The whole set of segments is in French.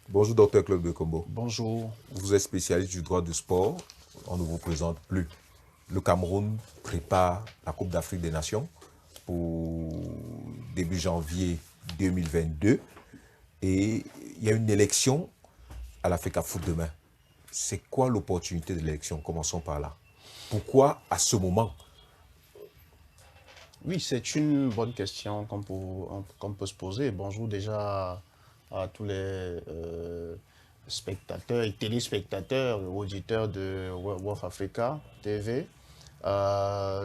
Bonjour, docteur Claude Bekombo. Bonjour. Vous êtes spécialiste du droit du sport. On ne vous présente plus. Le Cameroun prépare la Coupe d'Afrique des Nations pour début janvier 2022. Et il y a une élection à l'Africa Foot demain. C'est quoi l'opportunité de l'élection? Commençons par là. Pourquoi à ce moment? Oui, c'est une bonne question qu'on peut se poser. Bonjour déjà à tous les spectateurs et téléspectateurs, auditeurs de Wolf Africa TV.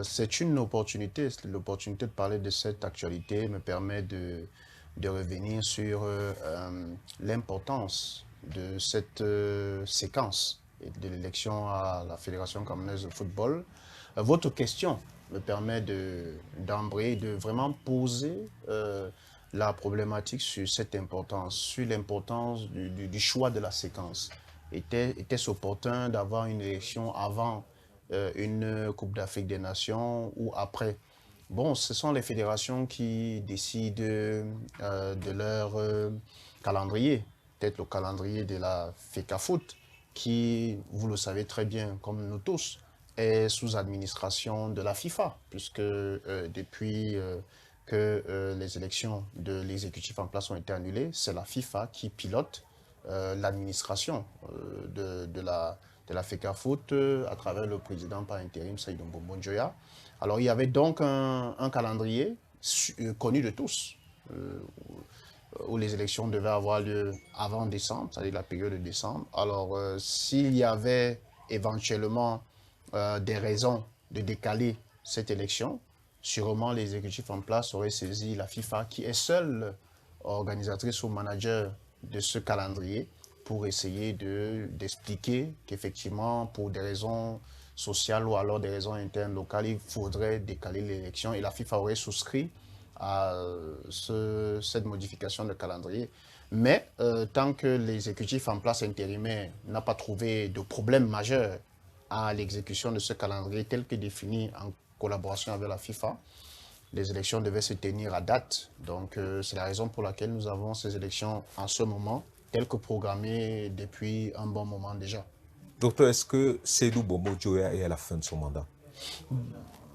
C'est une opportunité, l'opportunité de parler de cette actualité me permet de revenir sur l'importance de cette séquence de l'élection à la Fédération camerounaise de football. Votre question me permet d'embrayer, de vraiment poser la problématique sur cette importance, sur l'importance du choix de la séquence. Était-ce opportun d'avoir une élection avant une Coupe d'Afrique des Nations ou après? Bon, ce sont les fédérations qui décident de leur calendrier, peut-être le calendrier de la FECAFOOT, qui, vous le savez très bien, comme nous tous, est sous administration de la FIFA, puisque depuis que les élections de l'exécutif en place ont été annulées, c'est la FIFA qui pilote l'administration de la FECAFOOT à travers le président par intérim, Seydou Mbonjoya. Alors il y avait donc un calendrier connu de tous, où les élections devaient avoir lieu avant décembre, c'est-à-dire la période de décembre. Alors s'il y avait éventuellement des raisons de décaler cette élection, sûrement l'exécutif en place aurait saisi la FIFA, qui est seule organisatrice ou manager de ce calendrier, pour essayer d'expliquer qu'effectivement, pour des raisons sociales ou alors des raisons internes locales, il faudrait décaler l'élection, et la FIFA aurait souscrit à cette modification de calendrier. Mais tant que l'exécutif en place intérimaire n'a pas trouvé de problème majeur à l'exécution de ce calendrier tel que défini en collaboration avec la FIFA, les élections devaient se tenir à date. Donc c'est la raison pour laquelle nous avons ces élections en ce moment, telles que programmées depuis un bon moment déjà. Docteur, est-ce que Seydou Bomo Joya est à la fin de son mandat?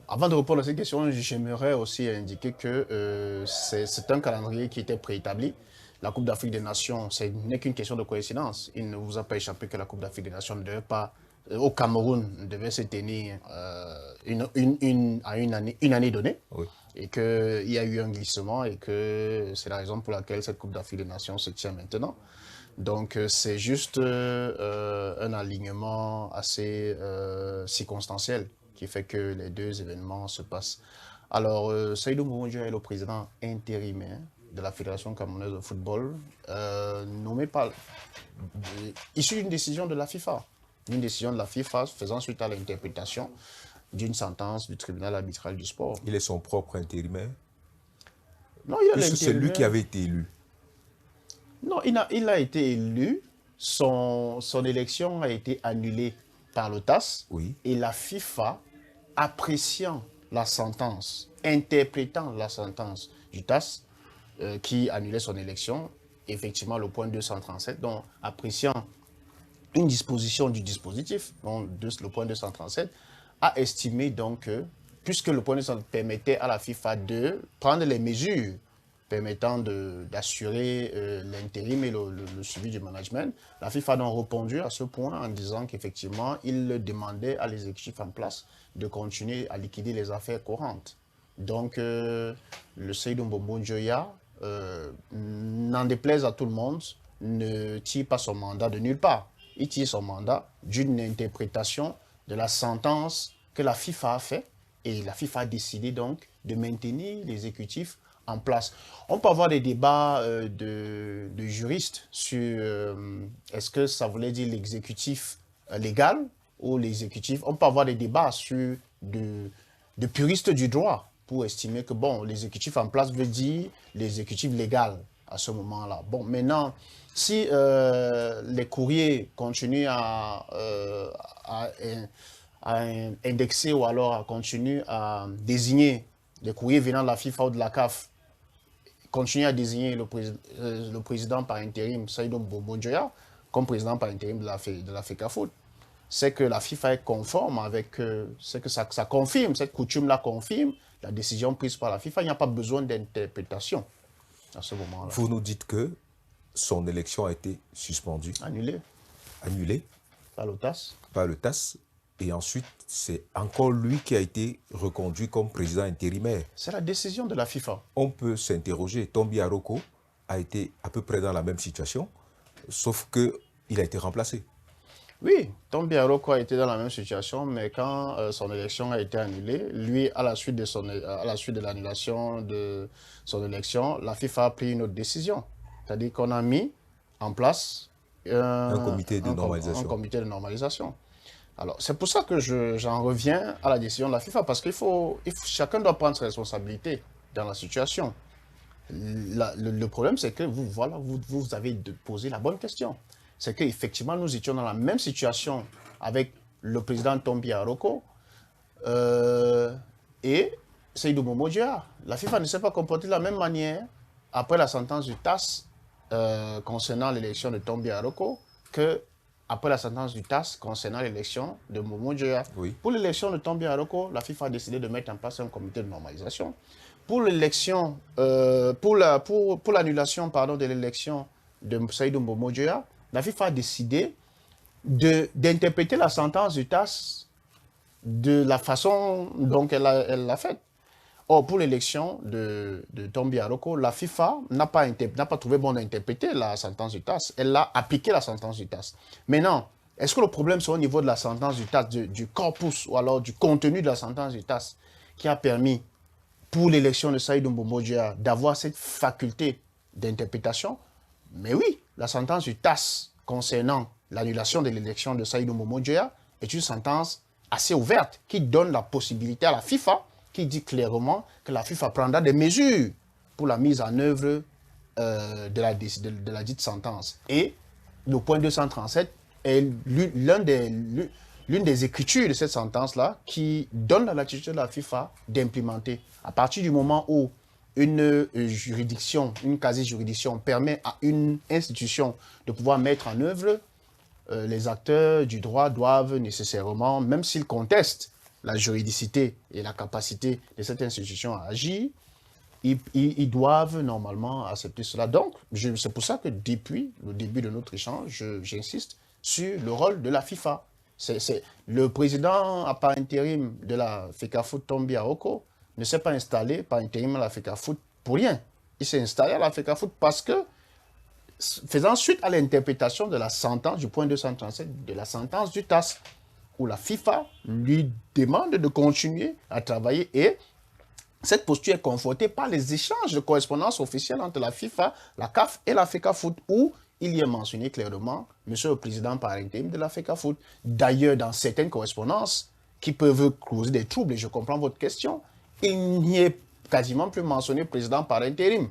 Avant de répondre à cette question, j'aimerais aussi indiquer que c'est un calendrier qui était préétabli. La Coupe d'Afrique des Nations, ce n'est qu'une question de coïncidence. Il ne vous a pas échappé que la Coupe d'Afrique des Nations ne devait pas, au Cameroun, devait se tenir une année donnée, Oui. et qu'il y a eu un glissement, et que c'est la raison pour laquelle cette Coupe d'Afrique des Nations se tient maintenant. Donc c'est juste un alignement assez circonstanciel qui fait que les deux événements se passent. Alors Seydou Mboumoudjo est le président intérimaire de la Fédération camerounaise de football, nommé par, issu d'une décision de la FIFA. Une décision de la FIFA faisant suite à l'interprétation d'une sentence du tribunal arbitral du sport. Il est son propre intérimaire, Non, il a puisque c'est lui qui l'intérimaire. avait été élu. Non, il a été élu. Son élection a été annulée par le TAS, Oui. et la FIFA, appréciant la sentence, interprétant la sentence du TAS qui annulait son élection, effectivement le point 237, donc appréciant une disposition du dispositif, donc le point 237, a estimé donc que, puisque le point 237 permettait à la FIFA de prendre les mesures permettant d'assurer l'intérim et le suivi du management, la FIFA a donc répondu à ce point en disant qu'effectivement, il demandait à l'exécutif en place de continuer à liquider les affaires courantes. Donc, le Seydou Mbombo Njoya, n'en déplaise à tout le monde, ne tire pas son mandat de nulle part. Il tire son mandat d'une interprétation de la sentence que la FIFA a fait, et la FIFA a décidé donc de maintenir l'exécutif en place. On peut avoir des débats de juristes sur est-ce que ça voulait dire l'exécutif légal ou l'exécutif. On peut avoir des débats sur de puristes du droit pour estimer que bon, l'exécutif en place veut dire l'exécutif légal à ce moment-là. Bon, maintenant, si les courriers continuent à indexer ou alors à continuer à désigner les courriers venant de la FIFA ou de la CAF continuer à désigner le président par intérim, Seydou Mbonjoya, comme président par intérim de la FECAFOOT, c'est que la FIFA est conforme avec, c'est que ça confirme, cette coutume-là confirme la décision prise par la FIFA. Il n'y a pas besoin d'interprétation à ce moment-là. Vous nous dites que son élection a été suspendue, annulée par le TAS. Par le TAS. Et ensuite, c'est encore lui qui a été reconduit comme président intérimaire. C'est la décision de la FIFA. On peut s'interroger. Tombi Aroko a été à peu près dans la même situation, sauf qu'il a été remplacé. Oui, Tombi Aroko a été dans la même situation, mais quand son élection a été annulée, lui, à la suite de l'annulation de son élection, la FIFA a pris une autre décision. C'est-à-dire qu'on a mis en place un comité de normalisation. Alors, c'est pour ça que j'en reviens à la décision de la FIFA, parce chacun doit prendre ses responsabilités dans la situation. Le problème, c'est que vous avez posé la bonne question. C'est qu'effectivement, nous étions dans la même situation avec le président Tombi Aroko et Seydou Mbonjoya. La FIFA ne s'est pas comportée de la même manière après la sentence du TAS concernant l'élection de Tombi Aroko que après la sentence du TAS concernant l'élection de Mbonjoya. Oui. Pour l'élection de Tombi Aroko, la FIFA a décidé de mettre en place un comité de normalisation. Pour l'élection, pour l'annulation de l'élection de Seydou Mbonjoya, la FIFA a décidé d'interpréter la sentence du TAS de la façon dont elle l'a faite. Or, pour l'élection de Tombi Aroko, la FIFA n'a pas trouvé bon d'interpréter la sentence du TAS. Elle a appliqué la sentence du TAS. Maintenant, est-ce que le problème c'est au niveau de la sentence du TAS, du corpus ou alors du contenu de la sentence du TAS qui a permis pour l'élection de Seydou Mbonjoya d'avoir cette faculté d'interprétation? Mais oui, la sentence du TAS concernant l'annulation de l'élection de Seydou Mbonjoya est une sentence assez ouverte qui donne la possibilité à la FIFA, qui dit clairement que la FIFA prendra des mesures pour la mise en œuvre de la dite sentence. Et le point 237 est l'une des écritures de cette sentence-là qui donne la latitude de la FIFA d'implémenter. À partir du moment où une juridiction, une quasi-juridiction permet à une institution de pouvoir mettre en œuvre, les acteurs du droit doivent nécessairement, même s'ils contestent la juridicité et la capacité de cette institution à agir, ils doivent normalement accepter cela. Donc, c'est pour ça que depuis le début de notre échange, j'insiste sur le rôle de la FIFA. Le président par intérim de la FECAFOOT, Tombi Aroko, ne s'est pas installé par intérim à la FECAFOOT pour rien. Il s'est installé à la FECAFOOT parce que, faisant suite à l'interprétation de la sentence du point 237 de la sentence du TAS, où la FIFA lui demande de continuer à travailler, et cette posture est confortée par les échanges de correspondance officielle entre la FIFA, la CAF et la FECAFOOT, où il y est mentionné clairement Monsieur le Président par intérim de la FECAFOOT. D'ailleurs, dans certaines correspondances qui peuvent causer des troubles, et je comprends votre question, il n'y est quasiment plus mentionné Président par intérim.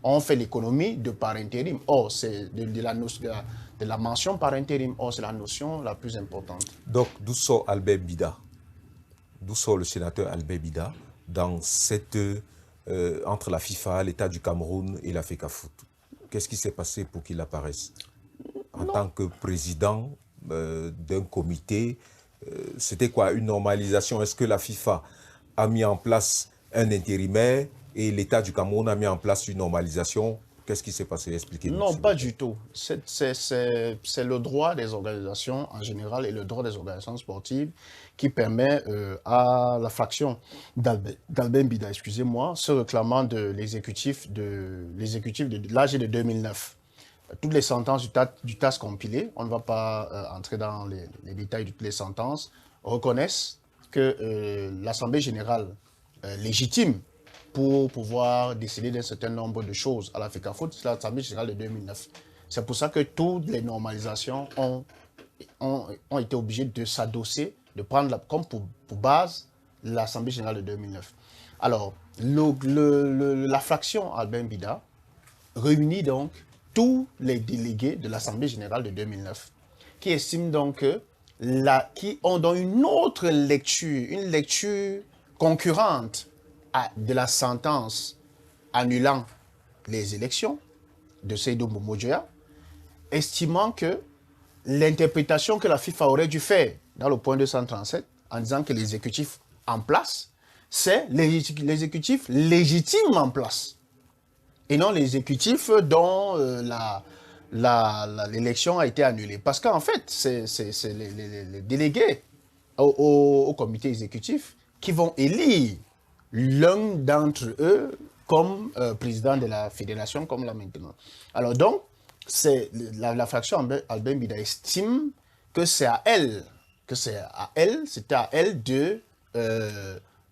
On fait l'économie de par intérim. Or, c'est de la mention par intérim. Or, c'est la notion la plus importante. Donc, d'où sort Albert Bida? D'où sort le sénateur Albert Bida dans cette, entre la FIFA, l'État du Cameroun et la FECAFOOT? Qu'est-ce qui s'est passé pour qu'il apparaisse en tant que président d'un comité? C'était quoi, une normalisation? Est-ce que la FIFA a mis en place un intérimaire et l'État du Cameroun a mis en place une normalisation? Qu'est-ce qui s'est passé? Expliquez-nous. Non, pas du tout. C'est le droit des organisations en général et le droit des organisations sportives qui permet à la fraction d'Albert Bida, excusez-moi, se réclamant de l'exécutif de l'AG de 2009. Toutes les sentences du TAS compilées, on ne va pas entrer dans les détails de toutes les sentences, reconnaissent que l'Assemblée générale légitime pour pouvoir décider d'un certain nombre de choses à la FECAFOOT, c'est l'Assemblée générale de 2009. C'est pour ça que toutes les normalisations ont été obligées de s'adosser, de prendre comme pour base l'Assemblée générale de 2009. Alors, la fraction Albert Bida réunit donc tous les délégués de l'Assemblée générale de 2009, qui estiment donc qui ont donc une autre lecture, une lecture concurrente de la sentence annulant les élections de Seydou Mbomodjoya, estimant que l'interprétation que la FIFA aurait dû faire dans le point 237, en disant que l'exécutif en place, c'est l'exécutif légitime en place, et non l'exécutif dont l'élection a été annulée. Parce qu'en fait, c'est les délégués au comité exécutif qui vont élire l'un d'entre eux comme président de la fédération, comme là maintenant. Alors donc, la fraction Albin Bida estime que c'était à elle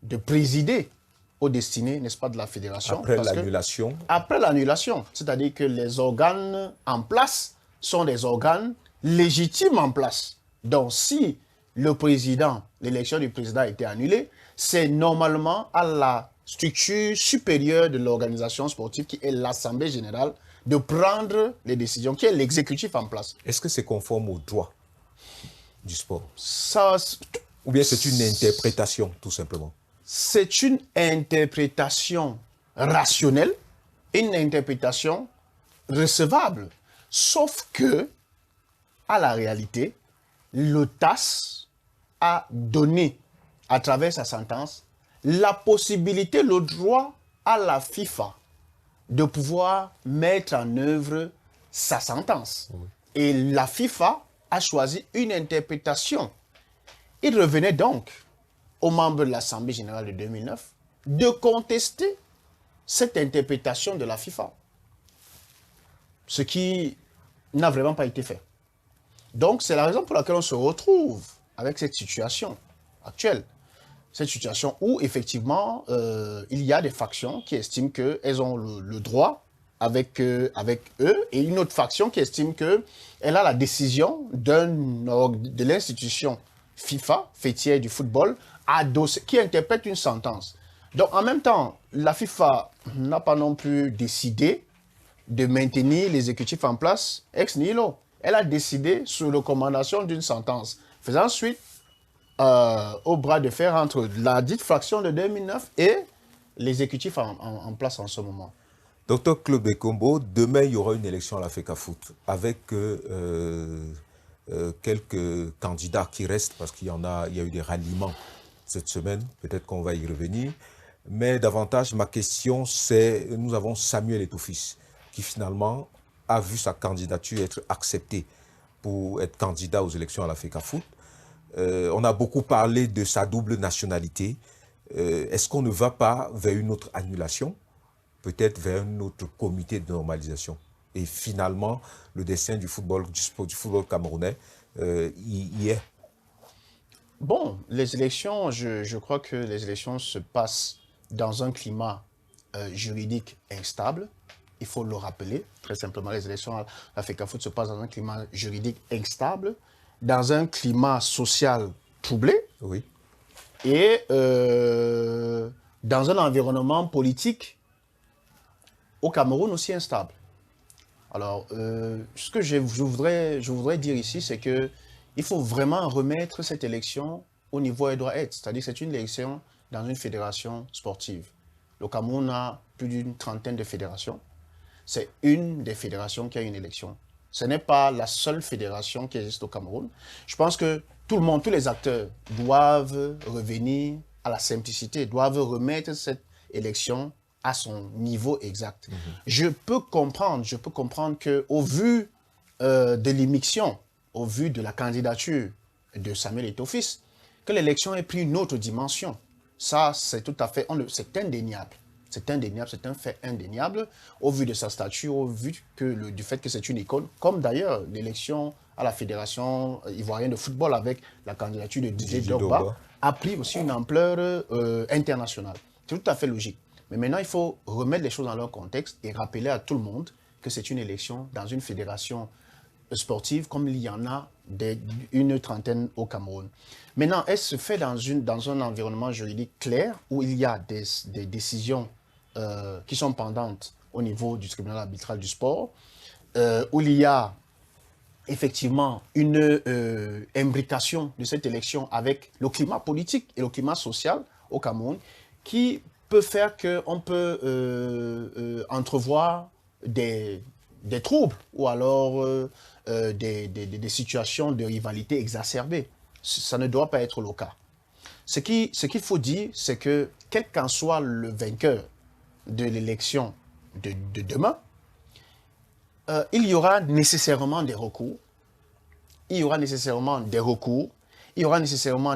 de présider aux destinées, n'est-ce pas, de la fédération. Après l'annulation. Après l'annulation, c'est-à-dire que les organes en place sont des organes légitimes en place. Donc si le président, l'élection du président a été annulée, c'est normalement à la structure supérieure de l'organisation sportive, qui est l'Assemblée générale, de prendre les décisions, qui est l'exécutif en place. Est-ce que c'est conforme au droit du sport? Ou bien c'est une interprétation, tout simplement? C'est une interprétation rationnelle, une interprétation recevable. Sauf que, à la réalité, le TAS a donné, à travers sa sentence, la possibilité, le droit à la FIFA de pouvoir mettre en œuvre sa sentence. Oui. Et la FIFA a choisi une interprétation. Il revenait donc aux membres de l'Assemblée générale de 2009 de contester cette interprétation de la FIFA. Ce qui n'a vraiment pas été fait. Donc, c'est la raison pour laquelle on se retrouve avec cette situation actuelle. Cette situation où, effectivement, il y a des factions qui estiment qu'elles ont le droit avec eux, et une autre faction qui estime qu'elle a la décision de l'institution FIFA, fêtière du football, qui interprète une sentence. Donc, en même temps, la FIFA n'a pas non plus décidé de maintenir l'exécutif en place ex nihilo. Elle a décidé sous recommandation d'une sentence, faisant suite au bras de fer entre la dite fraction de 2009 et l'exécutif en place en ce moment. Docteur Claude Bekombo, demain il y aura une élection à la FECAFOOT avec quelques candidats qui restent, parce qu'il y a eu des ralliements cette semaine, peut-être qu'on va y revenir. Mais davantage, ma question, c'est, nous avons Samuel Eto'o-Fils, qui finalement a vu sa candidature être acceptée pour être candidat aux élections à la FECAFOOT. On a beaucoup parlé de sa double nationalité. Est-ce qu'on ne va pas vers une autre annulation, peut-être vers un autre comité de normalisation? Et finalement, le destin du football camerounais y est. Bon, les élections, je crois que les élections se passent dans un climat juridique instable. Il faut le rappeler, très simplement, les élections à la FECAFOOT se passent dans un climat juridique instable, dans un climat social troublé, oui, et dans un environnement politique au Cameroun aussi instable. Alors, ce que je voudrais dire ici, c'est qu'il faut vraiment remettre cette élection au niveau où elle doit être. C'est-à-dire que c'est une élection dans une fédération sportive. Le Cameroun a plus d'une trentaine de fédérations. C'est une des fédérations qui a une élection. Ce n'est pas la seule fédération qui existe au Cameroun. Je pense que tout le monde, tous les acteurs doivent revenir à la simplicité, doivent remettre cette élection à son niveau exact. Je peux comprendre qu'au vu de l'émission, au vu de la candidature de Samuel Eto'o-Fils, que l'élection ait pris une autre dimension. Ça, c'est tout à fait, c'est indéniable. C'est indéniable, c'est un fait indéniable, au vu de sa stature, au vu du fait que c'est une icône, comme d'ailleurs l'élection à la Fédération ivoirienne de football avec la candidature de Didier Drogba a pris aussi une ampleur internationale. C'est tout à fait logique. Mais maintenant, il faut remettre les choses dans leur contexte et rappeler à tout le monde que c'est une élection dans une fédération sportive comme il y en a une trentaine au Cameroun. Maintenant, elle se fait dans un environnement juridique clair où il y a des décisions qui sont pendantes au niveau du tribunal arbitral du sport, où il y a effectivement une imbrication de cette élection avec le climat politique et le climat social au Cameroun qui peut faire qu'on peut entrevoir des troubles ou alors des situations de rivalité exacerbées. Ça ne doit pas être le cas. Ce qu'il faut dire, c'est que quel qu'en soit le vainqueur de l'élection de demain, il y aura nécessairement des recours, il y aura nécessairement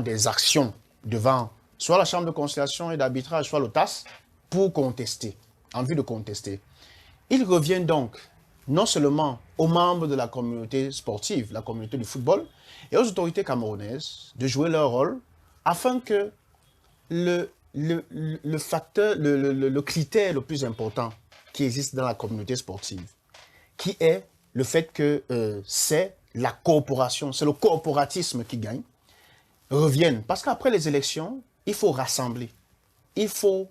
des actions devant soit la Chambre de conciliation et d'arbitrage, soit l'OTAS, pour contester, en vue de contester. Il revient donc non seulement aux membres de la communauté sportive, la communauté du football, et aux autorités camerounaises de jouer leur rôle afin que le critère le plus important qui existe dans la communauté sportive, qui est le fait que c'est la coopération, c'est le corporatisme qui gagne, revienne. Parce qu'après les élections, il faut rassembler. Il faut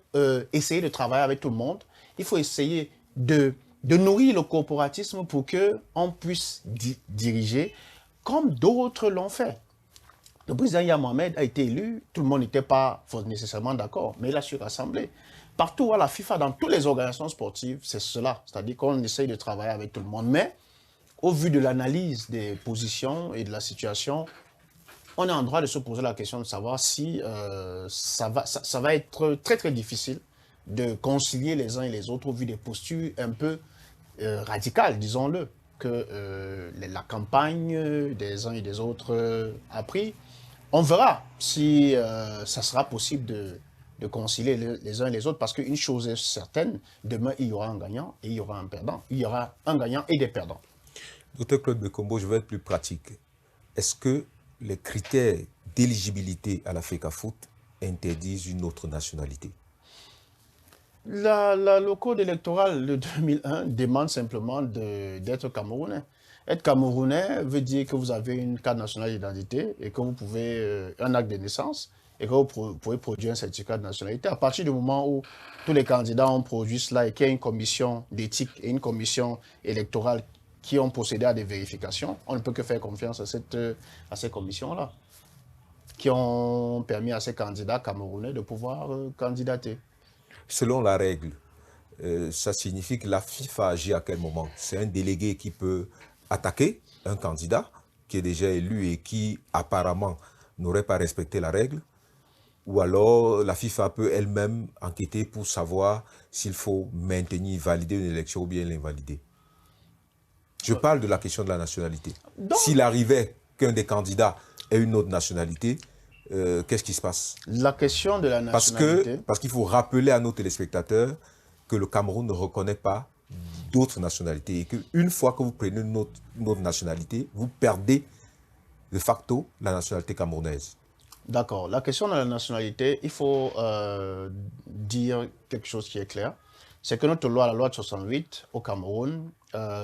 essayer de travailler avec tout le monde. Il faut essayer de nourrir le corporatisme pour qu'on puisse diriger comme d'autres l'ont fait. Le président Yahya Mohamed a été élu, tout le monde n'était pas nécessairement d'accord, mais il a su rassembler. Partout à la FIFA, dans toutes les organisations sportives, c'est cela. C'est-à-dire qu'on essaye de travailler avec tout le monde. Mais au vu de l'analyse des positions et de la situation, on est en droit de se poser la question de savoir si ça va être très très difficile de concilier les uns et les autres au vu des postures un peu radicales, disons-le, que la campagne des uns et des autres a pris. On verra si ça sera possible de concilier les uns et les autres, parce qu'une chose est certaine, demain il y aura un gagnant et il y aura un perdant. Il y aura un gagnant et des perdants. Docteur Claude Bekombo, je vais être plus pratique. Est-ce que les critères d'éligibilité à la FECAFOOT interdisent une autre nationalité? Le code électoral de 2001 demande simplement d'être camerounais. Être camerounais veut dire que vous avez une carte nationale d'identité et que vous pouvez un acte de naissance et que vous pouvez produire un certificat de nationalité. À partir du moment où tous les candidats ont produit cela et qu'il y a une commission d'éthique et une commission électorale qui ont procédé à des vérifications, on ne peut que faire confiance à ces commissions-là, qui ont permis à ces candidats camerounais de pouvoir candidater. Selon la règle, ça signifie que la FIFA agit à quel moment? C'est un délégué qui peut attaquer un candidat qui est déjà élu et qui apparemment n'aurait pas respecté la règle, ou alors la FIFA peut elle-même enquêter pour savoir s'il faut maintenir, valider une élection ou bien l'invalider. Je parle de la question de la nationalité. S'il arrivait qu'un des candidats ait une autre nationalité, qu'est-ce qui se passe? La question de la nationalité... Parce qu'il faut rappeler à nos téléspectateurs que le Cameroun ne reconnaît pas d'autres nationalités et qu'une fois que vous prenez une autre nationalité, vous perdez de facto la nationalité camerounaise. D'accord. La question de la nationalité, il faut dire quelque chose qui est clair. C'est que notre loi, la loi de 68 au Cameroun,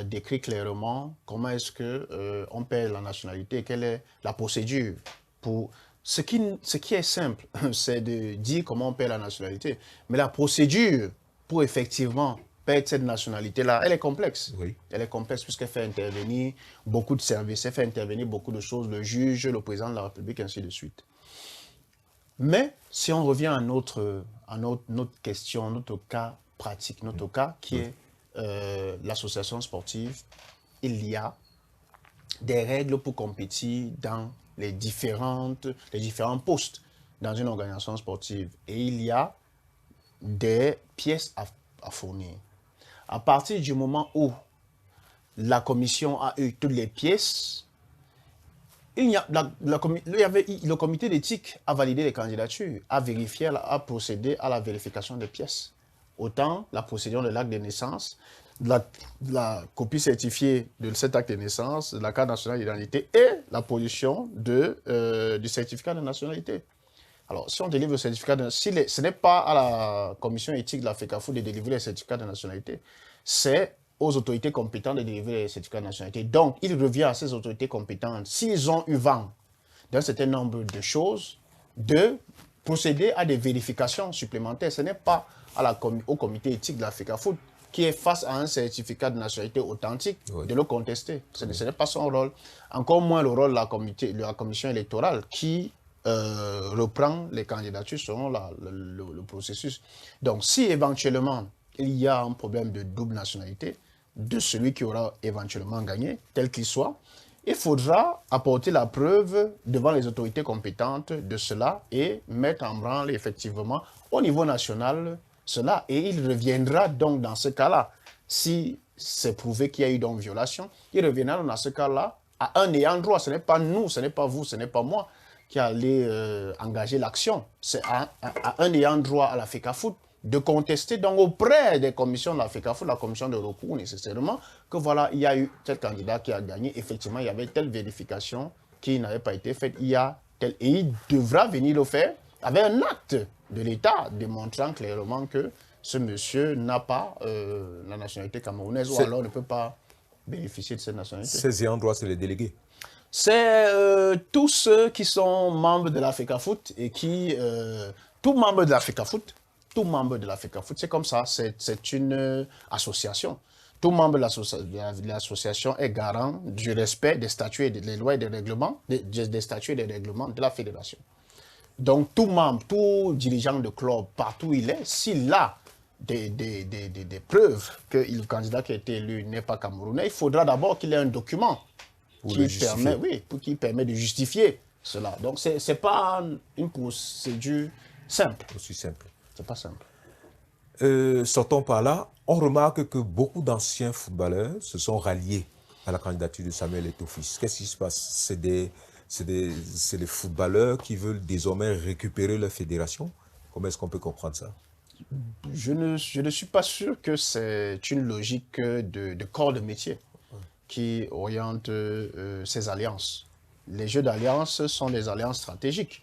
décrit clairement comment est-ce qu'on perd la nationalité et quelle est la procédure pour... Ce qui est simple, c'est de dire comment on perd la nationalité. Mais la procédure pour effectivement perdre cette nationalité-là, elle est complexe. Oui. Elle est complexe puisqu'elle fait intervenir beaucoup de services, elle fait intervenir beaucoup de choses, le juge, le président de la République, ainsi de suite. Mais si on revient à notre question, notre cas pratique, notre cas qui est l'association sportive, il y a des règles pour compétir dans les différents postes dans une organisation sportive. Et il y a des pièces à fournir. À partir du moment où la commission a eu toutes les pièces, le comité d'éthique a validé les candidatures, a vérifié, a procédé à la vérification des pièces. Autant la procédure de l'acte de naissance, la copie certifiée de cet acte de naissance, de la carte nationale d'identité et la production du certificat de nationalité. Alors, si on délivre le certificat de nationalité, ce n'est pas à la commission éthique de la FECAFOOT de délivrer les certificats de nationalité, c'est aux autorités compétentes de délivrer les certificats de nationalité. Donc, il revient à ces autorités compétentes, s'ils ont eu vent d'un certain nombre de choses, de procéder à des vérifications supplémentaires. Ce n'est pas au comité éthique de la FECAFOOT qui est face à un certificat de nationalité authentique, de le contester. Ce n'est pas son rôle. Encore moins le rôle de la commission électorale qui reprend les candidatures selon le processus. Donc, si éventuellement il y a un problème de double nationalité de celui qui aura éventuellement gagné, tel qu'il soit, il faudra apporter la preuve devant les autorités compétentes de cela et mettre en branle effectivement au niveau national cela. Et il reviendra donc dans ce cas-là, si c'est prouvé qu'il y a eu donc violation, il reviendra dans ce cas-là à un ayant droit. Ce n'est pas nous, ce n'est pas vous, ce n'est pas moi qui allait engager l'action. C'est à un ayant droit à la FECAFOOT de contester donc auprès des commissions de la FECAFOOT, la commission de recours nécessairement, que voilà, il y a eu tel candidat qui a gagné, effectivement, il y avait telle vérification qui n'avait pas été faite, il y a tel, et il devra venir le faire avec un acte de l'État démontrant clairement que ce monsieur n'a pas la nationalité camerounaise ou alors ne peut pas bénéficier de cette nationalité. Ces ayants droit, c'est les délégués. C'est tous ceux qui sont membres de la FECAFOOT et qui, tout membre de la FECAFOOT, c'est comme ça, c'est une association. Tout membre de l'association est garant du respect des statuts et des lois et des règlements, des statuts et des règlements de la fédération. Donc tout membre, tout dirigeant de club, partout où il est, s'il a des preuves que le candidat qui a été élu n'est pas camerounais, il faudra d'abord qu'il ait un document qui permet de justifier cela. Donc ce n'est pas une procédure simple. Aussi simple. C'est pas simple. Sortons par là, on remarque que beaucoup d'anciens footballeurs se sont ralliés à la candidature de Samuel Eto'o-Fils. Qu'est-ce qui se passe? C'est les footballeurs qui veulent désormais récupérer leur fédération? Comment est-ce qu'on peut comprendre ça? Je ne suis pas sûr que c'est une logique de corps de métier qui oriente ces alliances. Les jeux d'alliance sont des alliances stratégiques.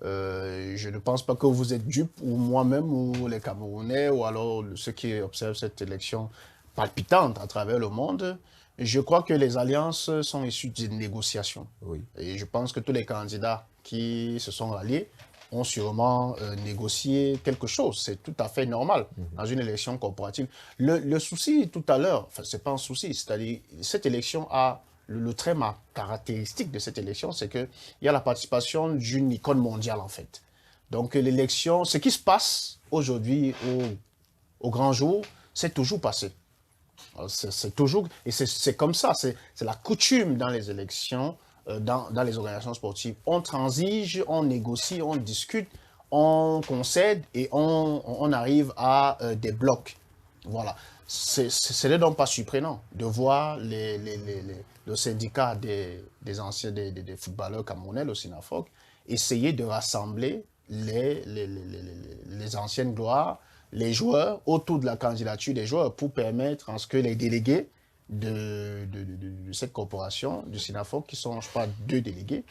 Je ne pense pas que vous êtes dupes, ou moi-même, ou les Camerounais, ou alors ceux qui observent cette élection palpitante à travers le monde. Je crois que les alliances sont issues d'une négociation. Oui. Et je pense que tous les candidats qui se sont ralliés ont sûrement négocié quelque chose. C'est tout à fait normal dans une élection corporative. Le souci tout à l'heure, enfin, ce n'est pas un souci, c'est-à-dire cette élection a le trait caractéristique de cette élection, c'est qu'il y a la participation d'une icône mondiale, en fait. Donc, l'élection, ce qui se passe aujourd'hui au grand jour, c'est toujours passé. C'est toujours, et c'est comme ça, c'est la coutume dans les élections, dans les organisations sportives. On transige, on négocie, on discute, on concède et on arrive à des blocs. Voilà. Ce n'est donc pas surprenant de voir le syndicat des footballeurs camerounais, le SINAFOC, essayer de rassembler les anciennes gloires, les joueurs, autour de la candidature des joueurs pour permettre à ce que les délégués de cette corporation, du SINAFOC, qui sont, je crois, 2 délégués,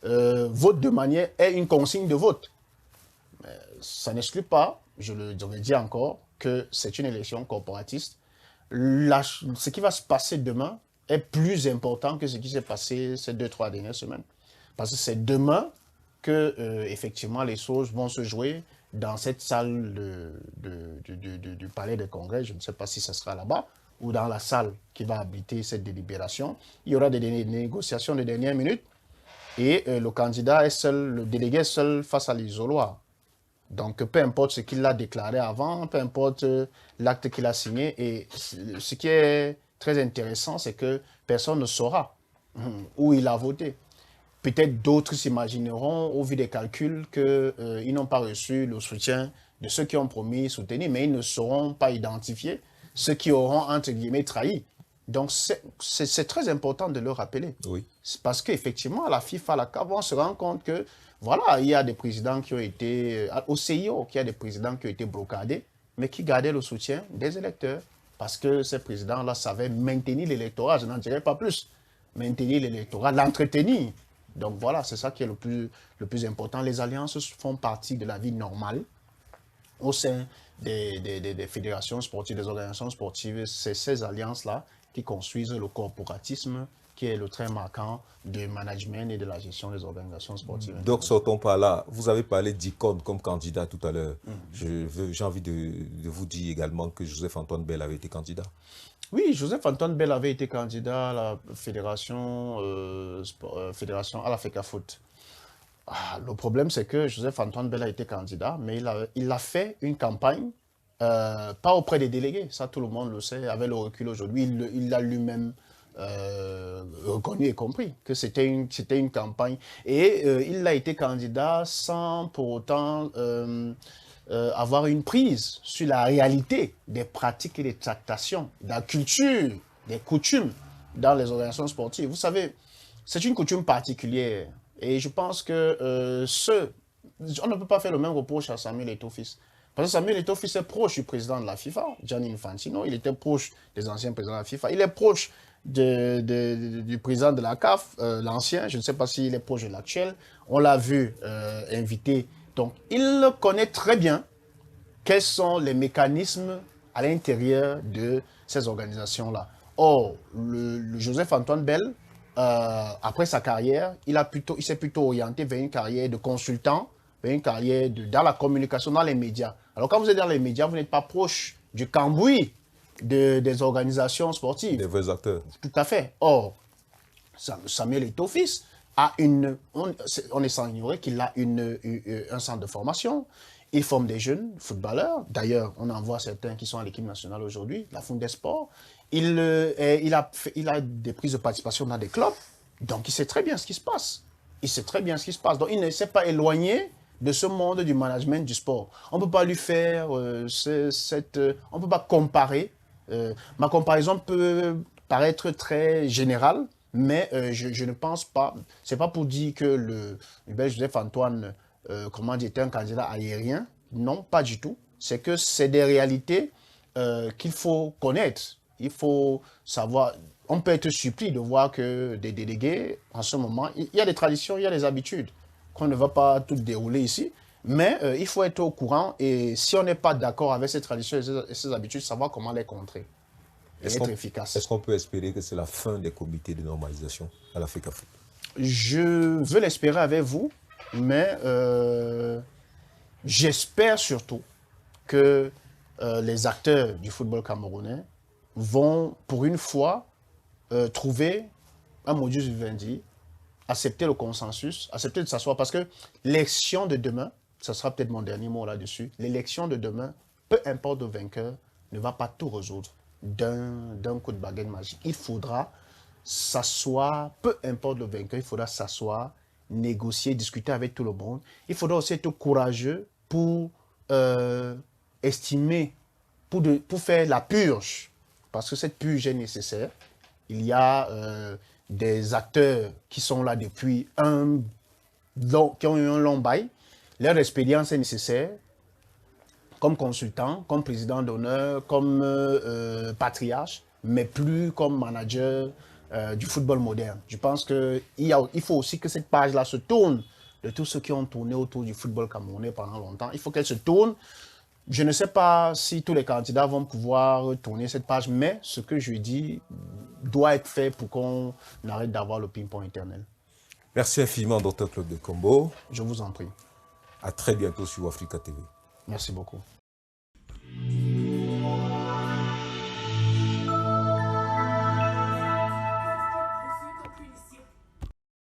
votent de manière, aient une consigne de vote. Mais ça n'exclut pas, je le dis encore, que c'est une élection corporatiste. Ce qui va se passer demain est plus important que ce qui s'est passé ces 2-3 dernières semaines. Parce que c'est demain que, effectivement, les choses vont se jouer dans cette salle du Palais des Congrès. Je ne sais pas si ce sera là-bas ou dans la salle qui va abriter cette délibération. Il y aura des négociations de dernière minute et le candidat est seul, le délégué est seul face à l'isoloir. Donc, peu importe ce qu'il a déclaré avant, peu importe l'acte qu'il a signé. Et ce qui est très intéressant, c'est que personne ne saura où il a voté. Peut-être d'autres s'imagineront, au vu des calculs, qu'ils n'ont pas reçu le soutien de ceux qui ont promis soutenir, mais ils ne sauront pas identifier ceux qui auront, entre guillemets, trahi. Donc, c'est très important de le rappeler. Oui. Parce qu'effectivement, à la FIFA, à la CAF, on se rend compte que, voilà, il y a des présidents qui ont été, au CIO, il y a des présidents qui ont été brocadés, mais qui gardaient le soutien des électeurs. Parce que ces présidents-là savaient maintenir l'électorat, je n'en dirais pas plus. Maintenir l'électorat, l'entretenir. Donc voilà, c'est ça qui est le plus important. Les alliances font partie de la vie normale au sein des fédérations sportives, des organisations sportives. C'est ces alliances-là qui construisent le corporatisme, qui est le trait marquant du management et de la gestion des organisations sportives. Donc, sortons par là. Vous avez parlé d'icône comme candidat tout à l'heure. J'ai envie de vous dire également que Joseph-Antoine Bell avait été candidat. Oui, Joseph-Antoine Bell avait été candidat à la fédération, à la FECAFOOT. Le problème, c'est que Joseph-Antoine Bell a été candidat, mais il a fait une campagne, pas auprès des délégués, ça tout le monde le sait, avec le recul aujourd'hui, il l'a lui-même reconnu et compris que c'était une campagne. Et il a été candidat sans pour autant avoir une prise sur la réalité des pratiques et des tractations, de la culture, des coutumes dans les organisations sportives. Vous savez, c'est une coutume particulière. Et je pense que on ne peut pas faire le même reproche à Samuel Eto'o-Fils. Parce que Samuel Eto'o-Fils est proche du président de la FIFA, Gianni Infantino. Il était proche des anciens présidents de la FIFA. Il est proche du président de la CAF, l'ancien. Je ne sais pas s'il est proche de l'actuel. On l'a vu invité. Donc, il connaît très bien quels sont les mécanismes à l'intérieur de ces organisations-là. Or, le Joseph-Antoine Bell, après sa carrière, il s'est plutôt orienté vers une carrière de consultant, vers une carrière dans la communication, dans les médias. Alors quand vous êtes dans les médias, vous n'êtes pas proche du cambouis des organisations sportives. Des vrais acteurs. Tout à fait. Or, Samuel Eto'o-Fils a on est sans ignorer qu'il a un centre de formation. Il forme des jeunes footballeurs. D'ailleurs, on en voit certains qui sont à l'équipe nationale aujourd'hui, la Fundesports. Il a des prises de participation dans des clubs. Donc, il sait très bien ce qui se passe. Il sait très bien ce qui se passe. Donc, il ne s'est pas éloigné de ce monde du management du sport. On ne peut pas lui faire on ne peut pas comparer. Ma comparaison peut paraître très générale, mais je ne pense pas. Ce n'est pas pour dire que le belge Joseph-Antoine était un candidat aérien. Non, pas du tout. C'est que c'est des réalités qu'il faut connaître. Il faut savoir. On peut être surpris de voir que des délégués, en ce moment, il y a des traditions, il y a des habitudes qu'on ne va pas tout dérouler ici. Mais il faut être au courant et si on n'est pas d'accord avec ces traditions et ces habitudes, savoir comment les contrer et être efficace. Est-ce qu'on peut espérer que c'est la fin des comités de normalisation à l'Afrique Foot? Je veux l'espérer avec vous, mais j'espère surtout que les acteurs du football camerounais vont, pour une fois, trouver un modus vivendi, accepter le consensus, accepter de s'asseoir, parce que l'élection de demain, ça sera peut-être mon dernier mot là-dessus, l'élection de demain, peu importe le vainqueur, ne va pas tout résoudre d'un coup de baguette magique. Il faudra s'asseoir, peu importe le vainqueur, il faudra s'asseoir, négocier, discuter avec tout le monde. Il faudra aussi être courageux pour estimer, pour faire la purge, parce que cette purge est nécessaire. Il y a des acteurs qui sont là depuis qui ont eu un long bail. Leur expérience est nécessaire, comme consultant, comme président d'honneur, comme patriarche, mais plus comme manager du football moderne. Je pense qu'il faut aussi que cette page-là se tourne de tous ceux qui ont tourné autour du football camerounais pendant longtemps. Il faut qu'elle se tourne. Je ne sais pas si tous les candidats vont pouvoir tourner cette page, mais ce que je dis doit être fait pour qu'on arrête d'avoir le ping-pong éternel. Merci infiniment, Dr Claude Dekombo. Je vous en prie. À très bientôt sur Africa TV. Merci beaucoup.